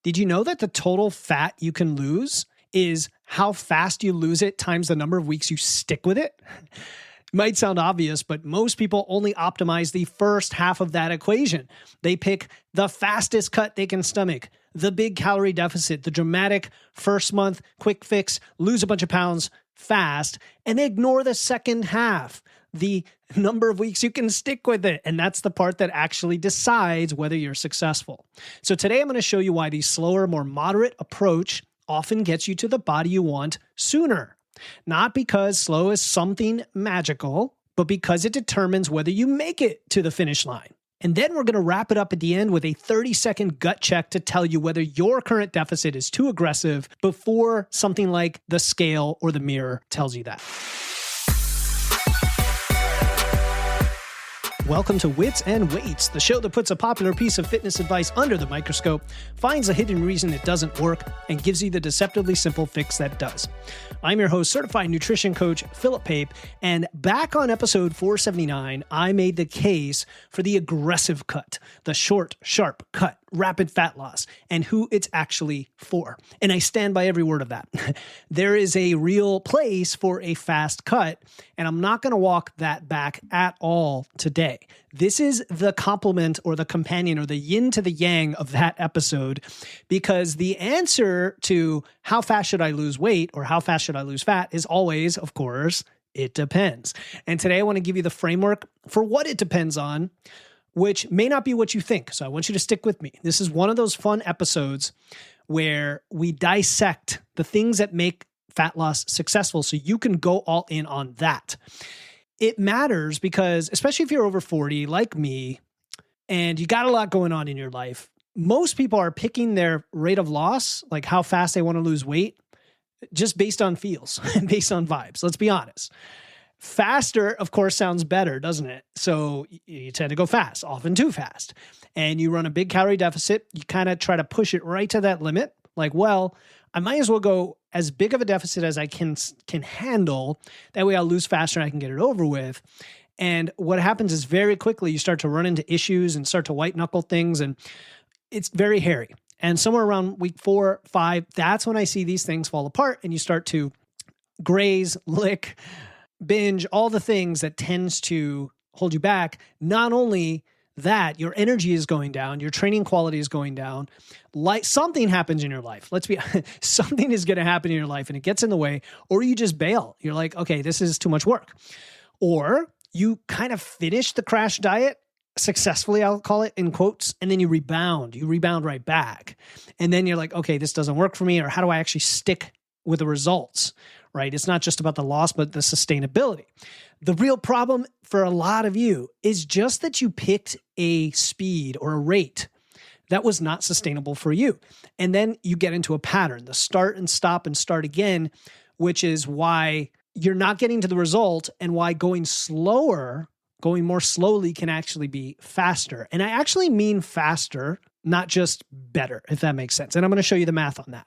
Did you know that the total fat you can lose is how fast you lose it times the number of weeks you stick with it? It might sound obvious, but most people only optimize the first half of that equation. They pick the fastest cut they can stomach, the big calorie deficit, the dramatic first month quick fix, lose a bunch of pounds fast, and they ignore the second half, the number of weeks you can stick with it. And that's the part that actually decides whether you're successful. So today I'm going to show you why the slower, more moderate approach often gets you to the body you want sooner. Not because slow is something magical, but because it determines whether you make it to the finish line. And then we're going to wrap it up at the end with a 30-second gut check to tell you whether your current deficit is too aggressive before something like the scale or the mirror tells you that. Welcome to Wits and Weights, the show that puts a popular piece of fitness advice under the microscope, finds a hidden reason it doesn't work, and gives you the deceptively simple fix that does. I'm your host, certified nutrition coach, Philip Pape, and back on episode 479, I made the case for the aggressive cut, the short, sharp cut, rapid fat loss, and who it's actually for. And I stand by every word of that. There is a real place for a fast cut, and I'm not going to walk that back at all today. This is the complement or the companion or the yin to the yang of that episode, because the answer to how fast should I lose weight or how fast should I lose fat is always, of course, it depends. And today I want to give you the framework for what it depends on, which may not be what you think. So I want you to stick with me. This is one of those fun episodes where we dissect the things that make fat loss successful so you can go all in on that. It matters because, especially if you're over 40, like me, and you got a lot going on in your life, most people are picking their rate of loss, like how fast they want to lose weight, just based on feels and based on vibes. Let's be honest. Faster, of course, sounds better, doesn't it? So you tend to go fast, often too fast. And you run a big calorie deficit. You kind of try to push it right to that limit. Like, well, I might as well go as big of a deficit as I can handle. That way I'll lose faster and I can get it over with. And what happens is very quickly you start to run into issues and start to white knuckle things. And it's very hairy. And somewhere around week 4, 5, that's when I see these things fall apart and you start to graze, lick, binge, all the things that tends to hold you back. Not only that, your energy is going down, your training quality is going down, like something happens in your life. Something is going to happen in your life and it gets in the way, or you just bail. You're like, okay, this is too much work. Or you kind of finish the crash diet successfully, I'll call it in quotes, and then you rebound right back. And then you're like, okay, this doesn't work for me, or how do I actually stick with the results, right? It's not just about the loss, but the sustainability. The real problem for a lot of you is just that you picked a speed or a rate that was not sustainable for you. And then you get into a pattern, the start and stop and start again, which is why you're not getting to the result and why going more slowly can actually be faster. And I actually mean faster, not just better, if that makes sense. And I'm going to show you the math on that.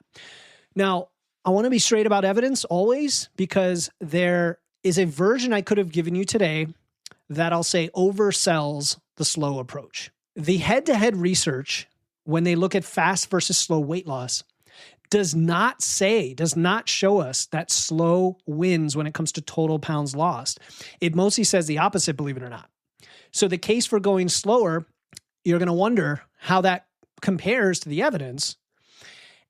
Now, I want to be straight about evidence always, because there is a version I could have given you today that I'll say oversells the slow approach. The head-to-head research, when they look at fast versus slow weight loss, does not show us that slow wins when it comes to total pounds lost. It mostly says the opposite, believe it or not. So the case for going slower, you're going to wonder how that compares to the evidence.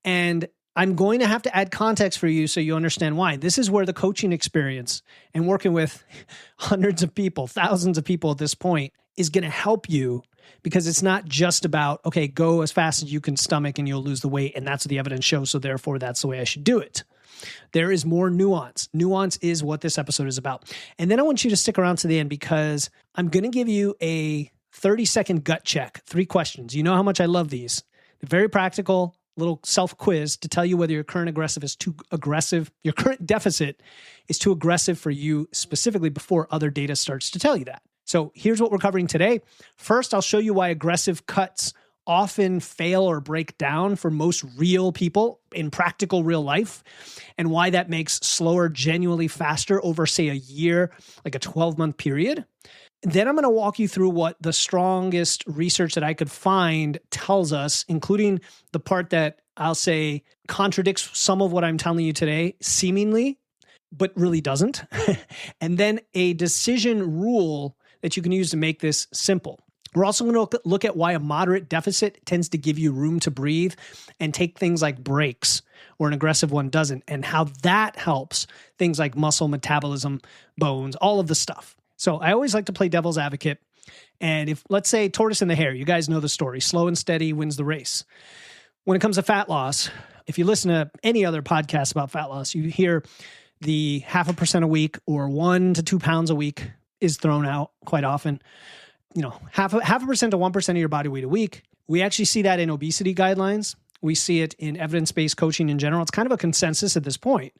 And I'm going to have to add context for you so you understand why. This is where the coaching experience and working with hundreds of people, thousands of people at this point is going to help you, because it's not just about, okay, go as fast as you can stomach and you'll lose the weight. And that's what the evidence shows. So therefore, that's the way I should do it. There is more nuance. Nuance is what this episode is about. And then I want you to stick around to the end, because I'm going to give you a 30-second gut check. 3 questions. You know how much I love these. They're very practical. Little self-quiz to tell you whether your current your current deficit is too aggressive for you specifically before other data starts to tell you that. So here's what we're covering today. First, I'll show you why aggressive cuts often fail or break down for most real people in practical real life, and why that makes slower genuinely faster over, say, a year, like a 12-month period. Then I'm going to walk you through what the strongest research that I could find tells us, including the part that I'll say contradicts some of what I'm telling you today, seemingly, but really doesn't. And then a decision rule that you can use to make this simple. We're also going to look at why a moderate deficit tends to give you room to breathe and take things like breaks where an aggressive one doesn't, and how that helps things like muscle, metabolism, bones, all of the stuff. So I always like to play devil's advocate. And if, let's say, tortoise and the hare, you guys know the story, slow and steady wins the race. When it comes to fat loss, if you listen to any other podcast about fat loss, you hear the 0.5% a week or 1 to 2 pounds a week is thrown out quite often. Half a percent to 1% of your body weight a week. We actually see that in obesity guidelines. We see it in evidence-based coaching in general. It's kind of a consensus at this point.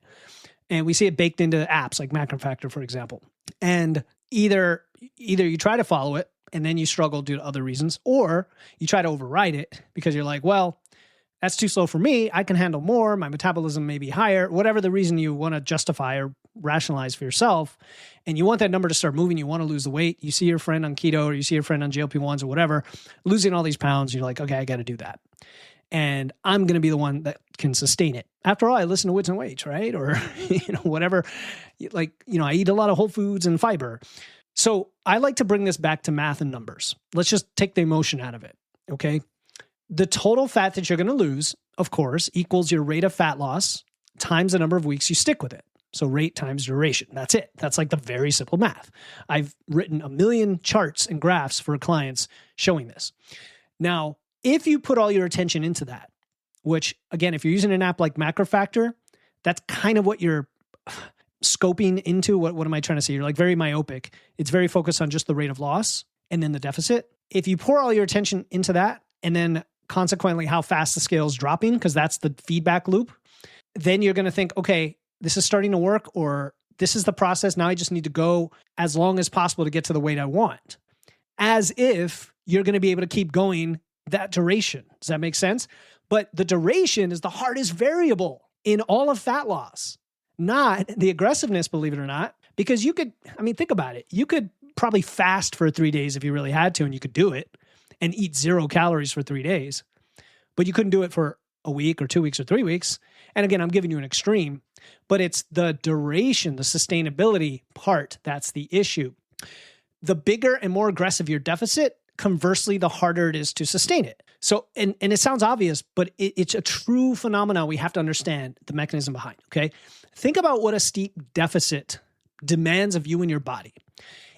And we see it baked into apps like MacroFactor, for example. And either you try to follow it and then you struggle due to other reasons, or you try to override it because you're like, well, that's too slow for me. I can handle more. My metabolism may be higher, whatever the reason you want to justify or rationalize for yourself. And you want that number to start moving. You want to lose the weight. You see your friend on keto or you see your friend on GLP-1s or whatever, losing all these pounds. You're like, okay, I got to do that. And I'm going to be the one that can sustain it. After all, I listen to Wits and Weights, right? Or, whatever. I eat a lot of whole foods and fiber. So I like to bring this back to math and numbers. Let's just take the emotion out of it, okay? The total fat that you're going to lose, of course, equals your rate of fat loss times the number of weeks you stick with it. So rate times duration. That's it. That's like the very simple math. I've written 1 million charts and graphs for clients showing this. Now, if you put all your attention into that, which again, if you're using an app like MacroFactor, that's kind of what you're scoping into. What am I trying to say? You're like very myopic. It's very focused on just the rate of loss and then the deficit. If you pour all your attention into that and then consequently how fast the scale is dropping, because that's the feedback loop, then you're going to think, okay, this is starting to work, or this is the process. Now I just need to go as long as possible to get to the weight I want. As if you're going to be able to keep going that duration. Does that make sense? But the duration is the hardest variable in all of fat loss, not the aggressiveness, believe it or not, because think about it. You could probably fast for 3 days if you really had to, and you could do it and eat 0 calories for 3 days, but you couldn't do it for a week or 2 weeks or 3 weeks. And again, I'm giving you an extreme, but it's the duration, the sustainability part that's the issue. The bigger and more aggressive your deficit, conversely, the harder it is to sustain it. So, and it sounds obvious, but it's a true phenomenon we have to understand the mechanism behind, okay? Think about what a steep deficit demands of you and your body.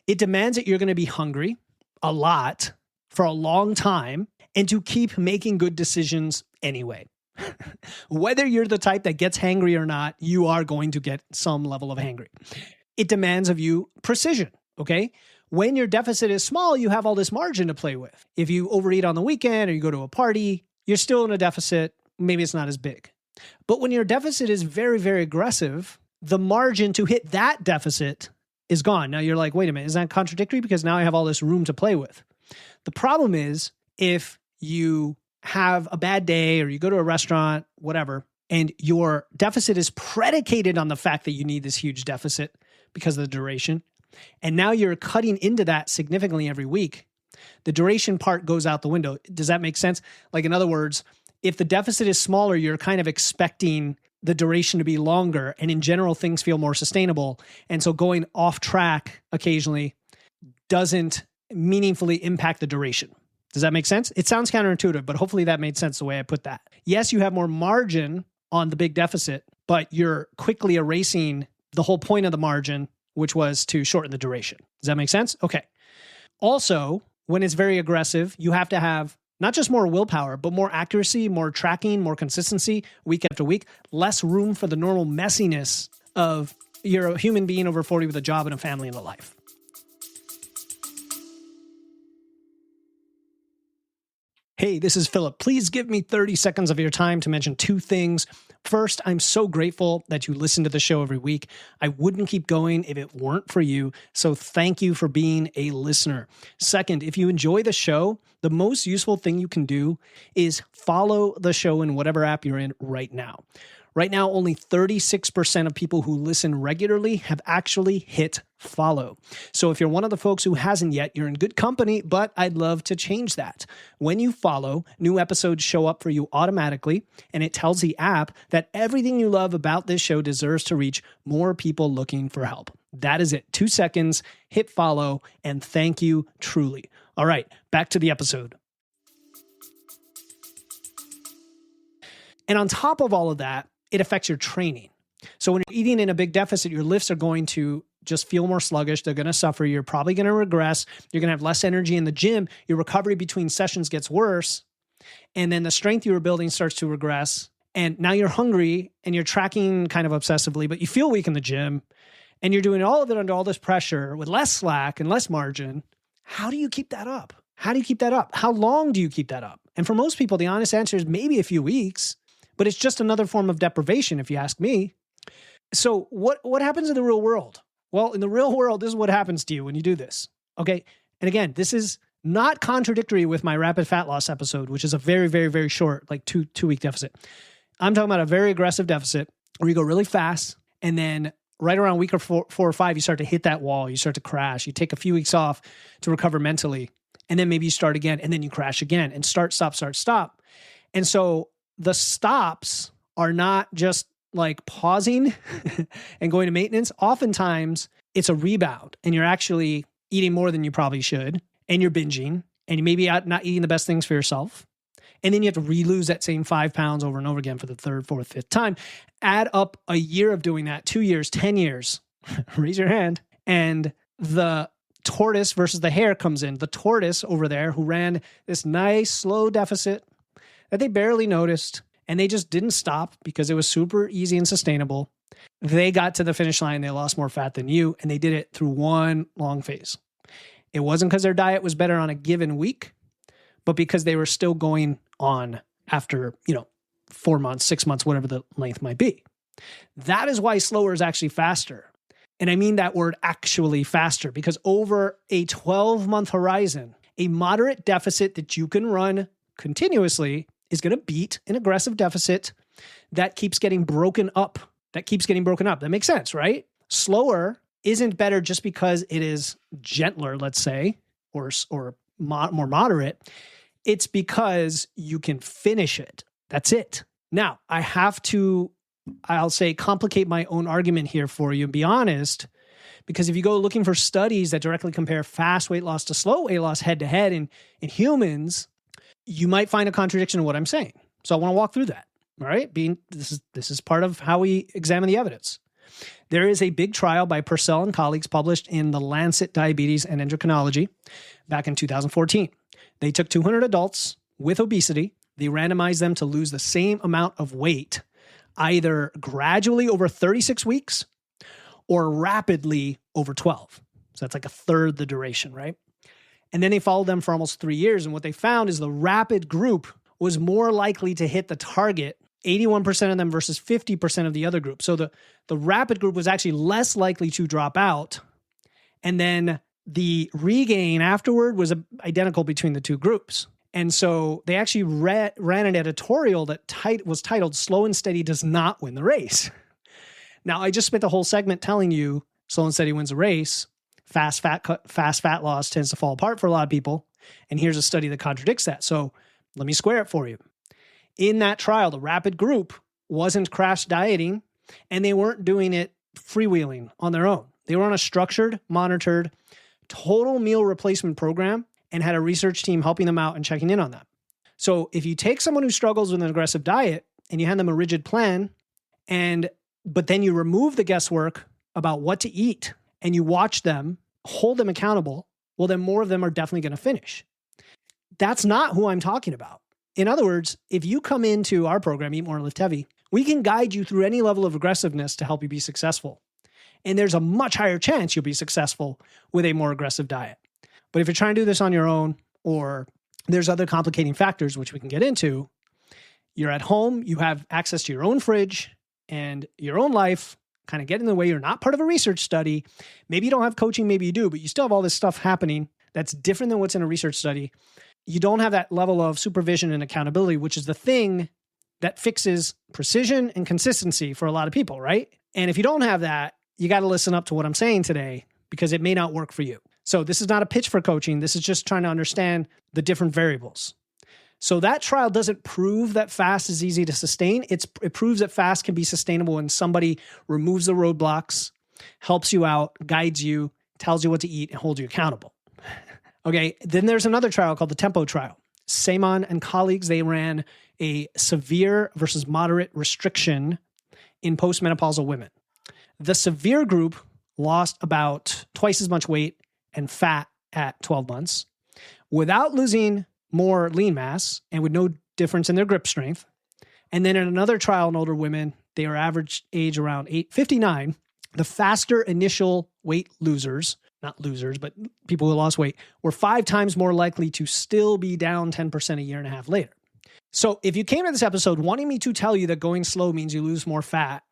It demands that you're going to be hungry a lot for a long time and to keep making good decisions anyway. Whether you're the type that gets hangry or not, you are going to get some level of hangry. It demands of you precision, okay? When your deficit is small, you have all this margin to play with. If you overeat on the weekend or you go to a party, you're still in a deficit. Maybe it's not as big. But when your deficit is very, very aggressive, the margin to hit that deficit is gone. Now you're like, wait a minute, is that contradictory? Because now I have all this room to play with. The problem is if you have a bad day or you go to a restaurant, whatever, and your deficit is predicated on the fact that you need this huge deficit because of the duration, and now you're cutting into that significantly every week, the duration part goes out the window. Does that make sense? Like, in other words, if the deficit is smaller, you're kind of expecting the duration to be longer, and in general, things feel more sustainable. And so going off track occasionally doesn't meaningfully impact the duration. Does that make sense? It sounds counterintuitive, but hopefully that made sense the way I put that. Yes, you have more margin on the big deficit, but you're quickly erasing the whole point of the margin, which was to shorten the duration. Does that make sense? Okay. Also, when it's very aggressive, you have to have not just more willpower, but more accuracy, more tracking, more consistency week after week, less room for the normal messiness of you're a human being over 40 with a job and a family and a life. Hey, this is Philip. Please give me 30 seconds of your time to mention 2 things. First, I'm so grateful that you listen to the show every week. I wouldn't keep going if it weren't for you, so thank you for being a listener. Second, if you enjoy the show, the most useful thing you can do is follow the show in whatever app you're in right now. Right now, only 36% of people who listen regularly have actually hit follow. So if you're one of the folks who hasn't yet, you're in good company, but I'd love to change that. When you follow, new episodes show up for you automatically, and it tells the app that everything you love about this show deserves to reach more people looking for help. That is it. 2 seconds, hit follow, and thank you truly. All right, back to the episode. And on top of all of that, it affects your training. So when you're eating in a big deficit, your lifts are going to just feel more sluggish. They're going to suffer. You're probably going to regress. You're going to have less energy in the gym. Your recovery between sessions gets worse. And then the strength you were building starts to regress. And now you're hungry and you're tracking kind of obsessively, but you feel weak in the gym. And you're doing all of it under all this pressure with less slack and less margin. How do you keep that up? How do you keep that up? How long do you keep that up? And for most people, the honest answer is maybe a few weeks. But it's just another form of deprivation, if you ask me. So what happens in the real world? Well, in the real world, this is what happens to you when you do this. Okay. And again, this is not contradictory with my rapid fat loss episode, which is a very, very, very short, like two-week deficit. I'm talking about a very aggressive deficit where you go really fast. And then right around week four or five, you start to hit that wall. You start to crash. You take a few weeks off to recover mentally. And then maybe you start again and then you crash again and start, stop. And so the stops are not just like pausing and going to maintenance. Oftentimes it's a rebound and you're actually eating more than you probably should and you're binging and you maybe not eating the best things for yourself. And then you have to re-lose that same 5 pounds over and over again for the third, fourth, fifth time. Add up a year of doing that, 2 years, 10 years, raise your hand. And the tortoise versus the hare comes in. The tortoise over there who ran this nice slow deficit that they barely noticed, and they just didn't stop because it was super easy and sustainable. They got to the finish line, they lost more fat than you, and they did it through one long phase. It wasn't because their diet was better on a given week, but because they were still going on after, 4 months, 6 months, whatever the length might be. That is why slower is actually faster. And I mean that word actually faster, because over a 12-month horizon, a moderate deficit that you can run continuously is going to beat an aggressive deficit that keeps getting broken up. That makes sense, right? Slower isn't better just because it is gentler, let's say, or more moderate. It's because you can finish it. That's it. Now, I'll say complicate my own argument here for you and be honest, because if you go looking for studies that directly compare fast weight loss to slow weight loss head to head in humans, you might find a contradiction in what I'm saying. So I want to walk through that. All right. This is part of how we examine the evidence. There is a big trial by Purcell and colleagues published in the Lancet Diabetes and Endocrinology back in 2014. They took 200 adults with obesity. They randomized them to lose the same amount of weight, either gradually over 36 weeks or rapidly over 12. So that's like a third the duration, right? And then they followed them for almost 3 years. And what they found is the rapid group was more likely to hit the target, 81% of them versus 50% of the other group. So the rapid group was actually less likely to drop out. And then the regain afterward was identical between the two groups. And so they actually ran an editorial that was titled "Slow and Steady Does Not Win the Race." Now, I just spent the whole segment telling you slow and steady wins a race. Fast fat loss tends to fall apart for a lot of people. And here's a study that contradicts that. So let me square it for you. In that trial, the rapid group wasn't crash dieting and they weren't doing it freewheeling on their own. They were on a structured, monitored, total meal replacement program and had a research team helping them out and checking in on them. So if you take someone who struggles with an aggressive diet and you hand them a rigid plan, but then you remove the guesswork about what to eat and you watch them, hold them accountable, well, then more of them are definitely going to finish. That's not who I'm talking about. In other words, if you come into our program, Eat More, Lift Heavy, we can guide you through any level of aggressiveness to help you be successful. And there's a much higher chance you'll be successful with a more aggressive diet. But if you're trying to do this on your own, or there's other complicating factors, which we can get into, you're at home, you have access to your own fridge and your own life, kind of get in the way. You're not part of a research study. Maybe you don't have coaching, maybe you do, but you still have all this stuff happening that's different than what's in a research study. you don't have that level of supervision and accountability, which is the thing that fixes precision and consistency for a lot of people, right? And if you don't have that, you got to listen up to what I'm saying today because it may not work for you. So this is not a pitch for coaching. This is just trying to understand the different variables. So that trial doesn't prove that fast is easy to sustain. It proves that fast can be sustainable when somebody removes the roadblocks, helps you out, guides you, tells you what to eat, and holds you accountable. Okay, then there's another trial called the Tempo trial. Simon and colleagues, they ran a severe versus moderate restriction in postmenopausal women. The severe group lost about twice as much weight and fat at 12 months without losing more lean mass and with no difference in their grip strength. And then in another trial in older women, they were average age around 59. The faster initial weight losers, not losers, but people who lost weight, were 5 times more likely to still be down 10% a year and a half later. So if you came to this episode wanting me to tell you that going slow means you lose more fat,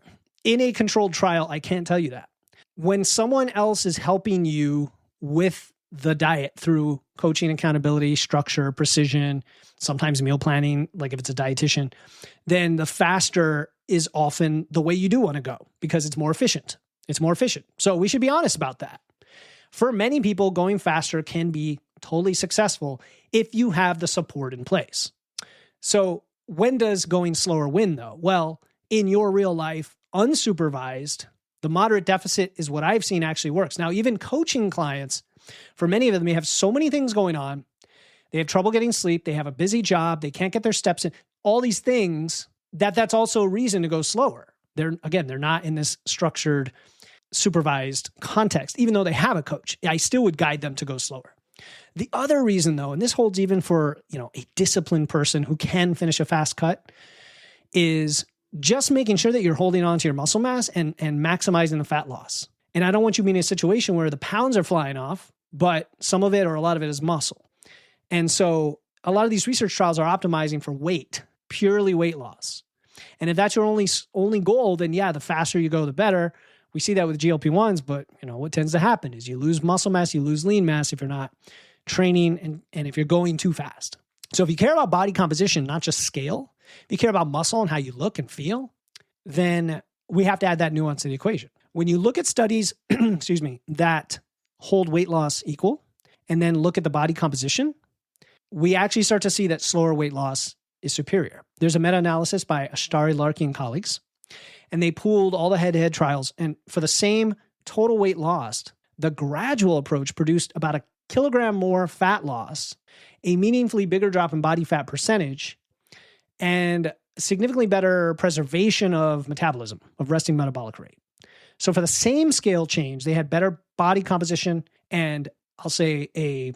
in a controlled trial, I can't tell you that. When someone else is helping you with the diet through coaching, accountability, structure, precision, sometimes meal planning, like if it's a dietitian, then the faster is often the way you do want to go because it's more efficient. It's more efficient. So we should be honest about that. For many people, going faster can be totally successful if you have the support in place. So when does going slower win though? Well, in your real life, unsupervised, the moderate deficit is what I've seen actually works. Now, even coaching clients, for many of them, they have so many things going on. They have trouble getting sleep. They have a busy job. They can't get their steps in. All these things, that's also a reason to go slower. They're not in this structured, supervised context. Even though they have a coach, I still would guide them to go slower. The other reason though, and this holds even for, a disciplined person who can finish a fast cut, is just making sure that you're holding on to your muscle mass and maximizing the fat loss. And I don't want you to be in a situation where the pounds are flying off, but some of it or a lot of it is muscle. And so a lot of these research trials are optimizing for weight, purely weight loss. And if that's your only goal, then yeah, the faster you go, the better. We see that with GLP-1s, but what tends to happen is you lose muscle mass, you lose lean mass if you're not training and if you're going too fast. So if you care about body composition, not just scale, if you care about muscle and how you look and feel, then we have to add that nuance to the equation. When you look at studies, that hold weight loss equal, and then look at the body composition, we actually start to see that slower weight loss is superior. There's a meta-analysis by Ashtari, Larky, and colleagues, and they pooled all the head-to-head trials. And for the same total weight lost, the gradual approach produced about 1 kilogram more fat loss, a meaningfully bigger drop in body fat percentage, and significantly better preservation of metabolism, of resting metabolic rate. So for the same scale change, they had better body composition and I'll say a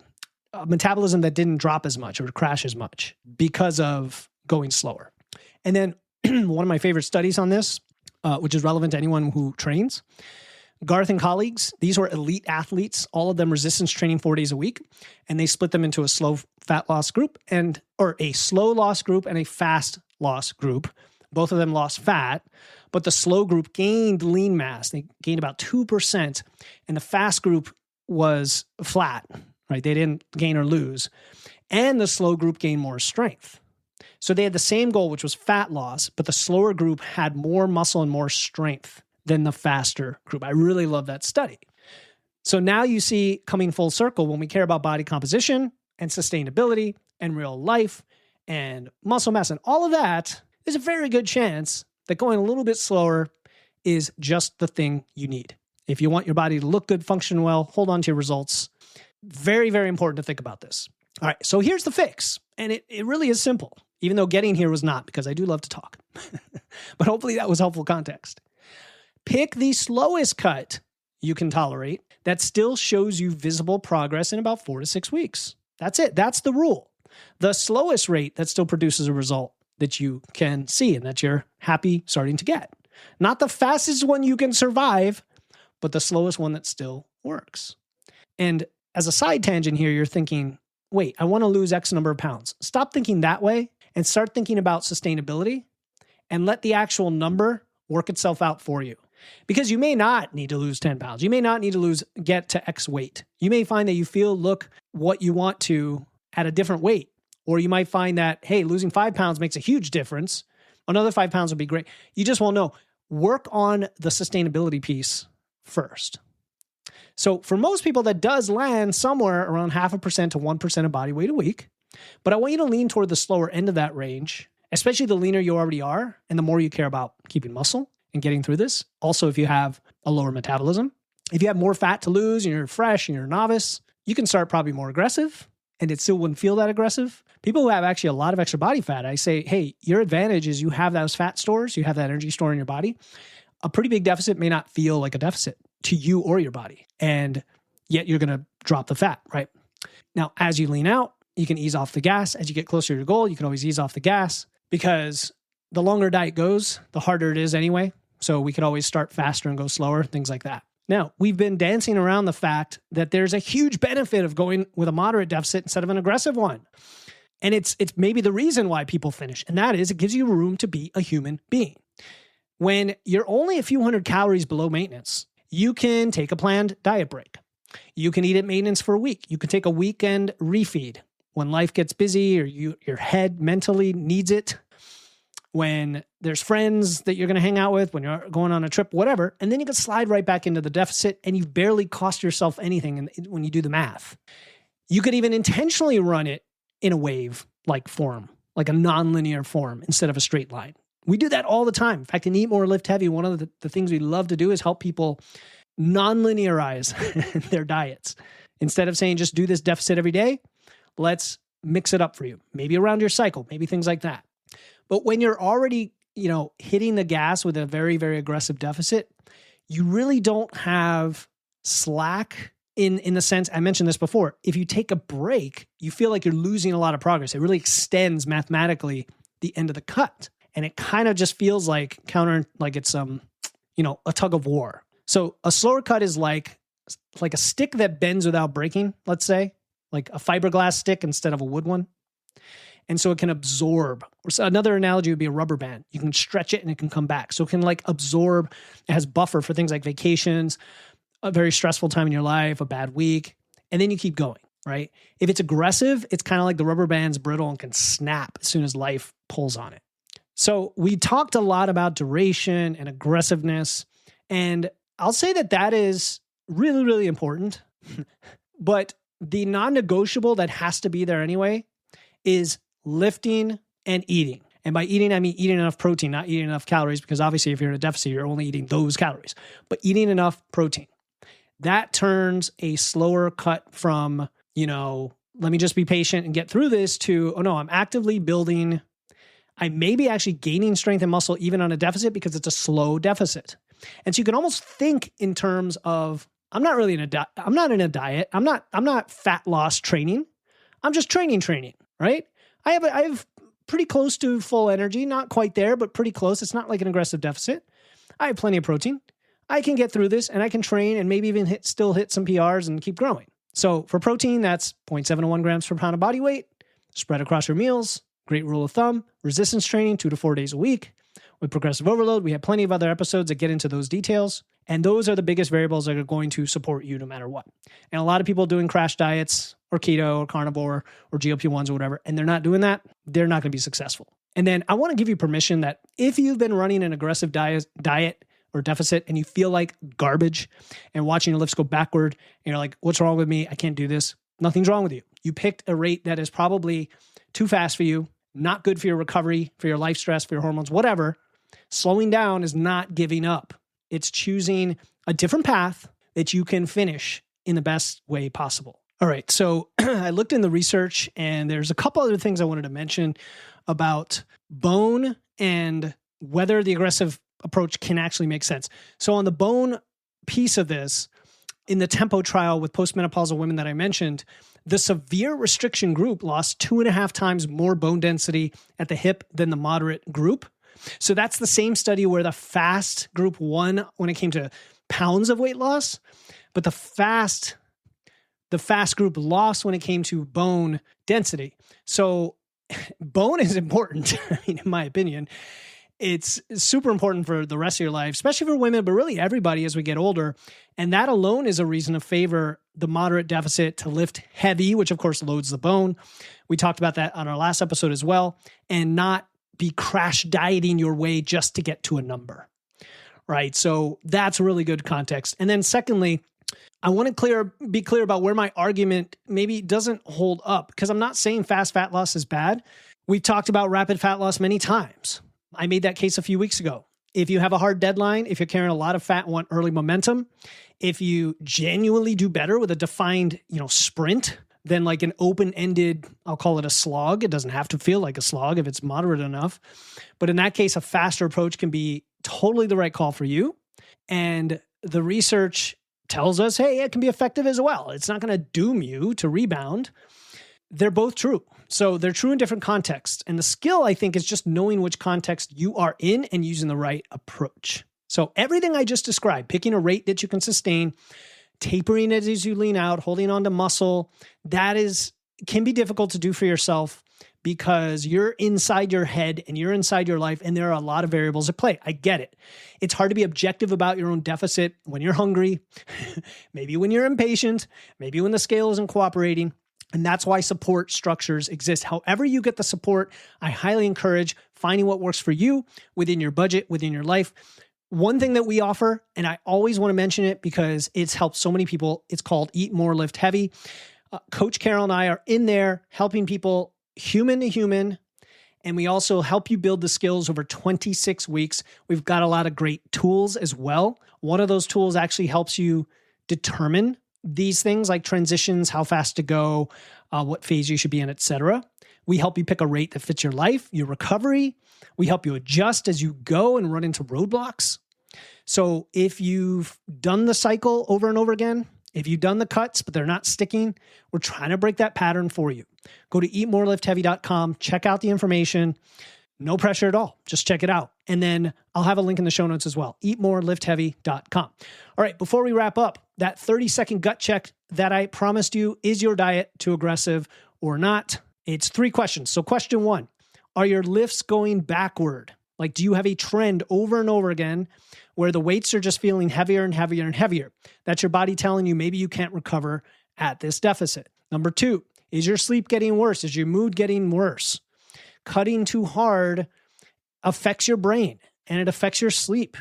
metabolism that didn't drop as much or crash as much because of going slower. And then one of my favorite studies on this, which is relevant to anyone who trains, Garth and colleagues, these were elite athletes, all of them resistance training 4 days a week, and they split them into a slow fat loss group or a slow loss group and a fast loss group. Both of them lost fat, but the slow group gained lean mass. They gained about 2%, and the fast group was flat, right? They didn't gain or lose. And the slow group gained more strength. So they had the same goal, which was fat loss, but the slower group had more muscle and more strength than the faster group. I really love that study. So now you see, coming full circle, when we care about body composition and sustainability and real life and muscle mass and all of that, there's a very good chance that going a little bit slower is just the thing you need. If you want your body to look good, function well, hold on to your results. Very, very important to think about this. All right, so here's the fix. And it really is simple, even though getting here was not, because I do love to talk. But hopefully that was helpful context. Pick the slowest cut you can tolerate that still shows you visible progress in about 4 to 6 weeks. That's it. That's the rule. The slowest rate that still produces a result that you can see and that you're happy starting to get. Not the fastest one you can survive, but the slowest one that still works. And as a side tangent here, you're thinking, wait, I want to lose X number of pounds. Stop thinking that way and start thinking about sustainability and let the actual number work itself out for you. Because you may not need to lose 10 pounds. You may not need to get to X weight. You may find that you look what you want to at a different weight. Or you might find that, hey, losing 5 pounds makes a huge difference. Another 5 pounds would be great. You just won't know. Work on the sustainability piece first. So for most people, that does land somewhere around 0.5% to 1% of body weight a week. But I want you to lean toward the slower end of that range, especially the leaner you already are and the more you care about keeping muscle and getting through this. Also, if you have a lower metabolism, if you have more fat to lose and you're fresh and you're a novice, you can start probably more aggressive and it still wouldn't feel that aggressive. People who have actually a lot of extra body fat, I say, hey, your advantage is you have those fat stores, you have that energy store in your body. A pretty big deficit may not feel like a deficit to you or your body, and yet you're going to drop the fat, right? Now, as you lean out, you can ease off the gas. As you get closer to your goal, you can always ease off the gas because the longer diet goes, the harder it is anyway. So we could always start faster and go slower, things like that. Now, we've been dancing around the fact that there's a huge benefit of going with a moderate deficit instead of an aggressive one. And it's maybe the reason why people finish. And that is it gives you room to be a human being. When you're only a few hundred calories below maintenance, you can take a planned diet break. You can eat at maintenance for a week. You can take a weekend refeed when life gets busy or your head mentally needs it. When there's friends that you're going to hang out with, when you're going on a trip, whatever. And then you can slide right back into the deficit and you've barely cost yourself anything when you do the math. You could even intentionally run it in a wave-like form, like a nonlinear form instead of a straight line. We do that all the time. In fact, in Eat More, Lift Heavy, one of the things we love to do is help people non-linearize their diets. Instead of saying, just do this deficit every day, let's mix it up for you. Maybe around your cycle, maybe things like that. But when you're already, hitting the gas with a very, very aggressive deficit, you really don't have slack in the sense, I mentioned this before, if you take a break, you feel like you're losing a lot of progress. It really extends mathematically the end of the cut. And it kind of just feels like it's a tug of war. So a slower cut is like a stick that bends without breaking, let's say, like a fiberglass stick instead of a wood one. And so it can absorb. Another analogy would be a rubber band. You can stretch it and it can come back. So it can absorb. It has buffer for things like vacations, a very stressful time in your life, a bad week, and then you keep going, right? If it's aggressive, it's kind of like the rubber band's brittle and can snap as soon as life pulls on it. So we talked a lot about duration and aggressiveness, and I'll say that is really, really important. But the non-negotiable that has to be there anyway is lifting and eating. And by eating, I mean eating enough protein, not eating enough calories, because obviously if you're in a deficit, you're only eating those calories. But eating enough protein. That turns a slower cut from, let me just be patient and get through this to, oh no, I'm actively building. I may be actually gaining strength and muscle even on a deficit because it's a slow deficit. And so you can almost think in terms of, I'm not in a diet. I'm not fat loss training. I'm just training, right? I have pretty close to full energy, not quite there, but pretty close. It's not like an aggressive deficit. I have plenty of protein. I can get through this and I can train and maybe even still hit some PRs and keep growing. So for protein, that's 0.71 grams per pound of body weight, spread across your meals. Great rule of thumb, resistance training 2 to 4 days a week. With progressive overload, we have plenty of other episodes that get into those details. And those are the biggest variables that are going to support you no matter what. And a lot of people doing crash diets or keto or carnivore or GLP-1s or whatever, and they're not doing that, they're not going to be successful. And then I want to give you permission that if you've been running an aggressive diet or deficit and you feel like garbage and watching your lifts go backward and you're like, what's wrong with me? I can't do this. Nothing's wrong with you. You picked a rate that is probably too fast for you, not good for your recovery, for your life stress, for your hormones, whatever. Slowing down is not giving up. It's choosing a different path that you can finish in the best way possible. All right. So I looked in the research and there's a couple other things I wanted to mention about bone and whether the aggressive approach can actually make sense. So on the bone piece of this, in the tempo trial with postmenopausal women that I mentioned, the severe restriction group lost 2.5 times more bone density at the hip than the moderate group. So that's the same study where the fast group won when it came to pounds of weight loss, but the fast group lost when it came to bone density. So bone is important, in my opinion. it's super important for the rest of your life, especially for women, but really everybody as we get older. And that alone is a reason to favor the moderate deficit to lift heavy, which of course loads the bone. We talked about that on our last episode as well, and not be crash dieting your way just to get to a number, right? So that's really good context. And then secondly, I want to be clear about where my argument maybe doesn't hold up, because I'm not saying fast fat loss is bad. We've talked about rapid fat loss many times. I made that case a few weeks ago. If you have a hard deadline, if you're carrying a lot of fat and want early momentum, if you genuinely do better with a defined, sprint than like an open-ended, I'll call it a slog. It doesn't have to feel like a slog if it's moderate enough. But in that case, a faster approach can be totally the right call for you. And the research tells us, hey, it can be effective as well. It's not going to doom you to rebound. They're both true. So they're true in different contexts. And the skill, I think, is just knowing which context you are in and using the right approach. So everything I just described, picking a rate that you can sustain, tapering it as you lean out, holding on to muscle, can be difficult to do for yourself because you're inside your head and you're inside your life, and there are a lot of variables at play. I get it. It's hard to be objective about your own deficit when you're hungry, maybe when you're impatient, maybe when the scale isn't cooperating. And that's why support structures exist. However you get the support, I highly encourage finding what works for you within your budget, within your life. One thing that we offer, and I always want to mention it because it's helped so many people, it's called Eat More, Lift Heavy. Coach Carol and I are in there helping people human to human, and we also help you build the skills over 26 weeks. We've got a lot of great tools as well. One of those tools actually helps you determine these things like transitions, how fast to go, what phase you should be in, etc. We help you pick a rate that fits your life, your recovery. We help you adjust as you go and run into roadblocks. So if you've done the cycle over and over again, if you've done the cuts, but they're not sticking, we're trying to break that pattern for you. Go to eatmoreliftheavy.com, check out the information. No pressure at all. Just check it out. And then I'll have a link in the show notes as well. eatmoreliftheavy.com. All right, before we wrap up, that 30-second gut check that I promised you, is your diet too aggressive or not? It's 3 questions. So question 1, are your lifts going backward? Like, do you have a trend over and over again where the weights are just feeling heavier and heavier and heavier? That's your body telling you maybe you can't recover at this deficit. Number 2, is your sleep getting worse? Is your mood getting worse? Cutting too hard affects your brain and it affects your sleep.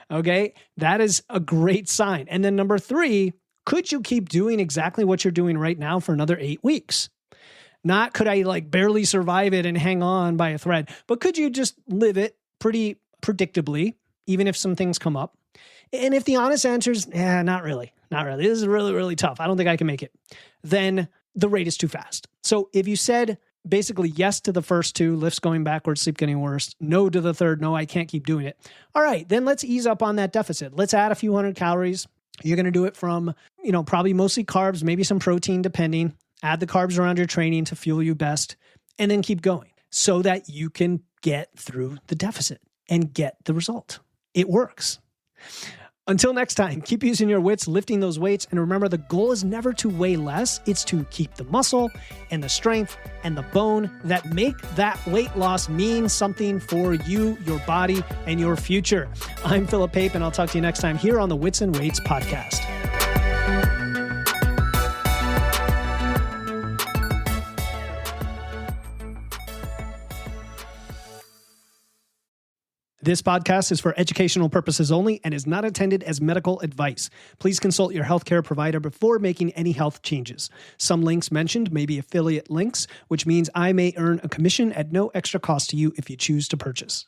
Okay, that is a great sign. And then number 3, could you keep doing exactly what you're doing right now for another 8 weeks? Not could I barely survive it and hang on by a thread, but could you just live it pretty predictably, even if some things come up? And if the honest answer is, not really. This is really, really tough. I don't think I can make it. Then the rate is too fast. So if you said basically yes to the first 2, lifts going backwards, sleep getting worse, no to the third, no, I can't keep doing it. All right, then let's ease up on that deficit. Let's add a few hundred calories. You're going to do it from, probably mostly carbs, maybe some protein depending. Add the carbs around your training to fuel you best, and then keep going so that you can get through the deficit and get the result. It works. Until next time, keep using your wits, lifting those weights, and remember the goal is never to weigh less. It's to keep the muscle and the strength and the bone that make that weight loss mean something for you, your body, and your future. I'm Philip Pape, and I'll talk to you next time here on the Wits and Weights podcast. This podcast is for educational purposes only and is not intended as medical advice. Please consult your healthcare provider before making any health changes. Some links mentioned may be affiliate links, which means I may earn a commission at no extra cost to you if you choose to purchase.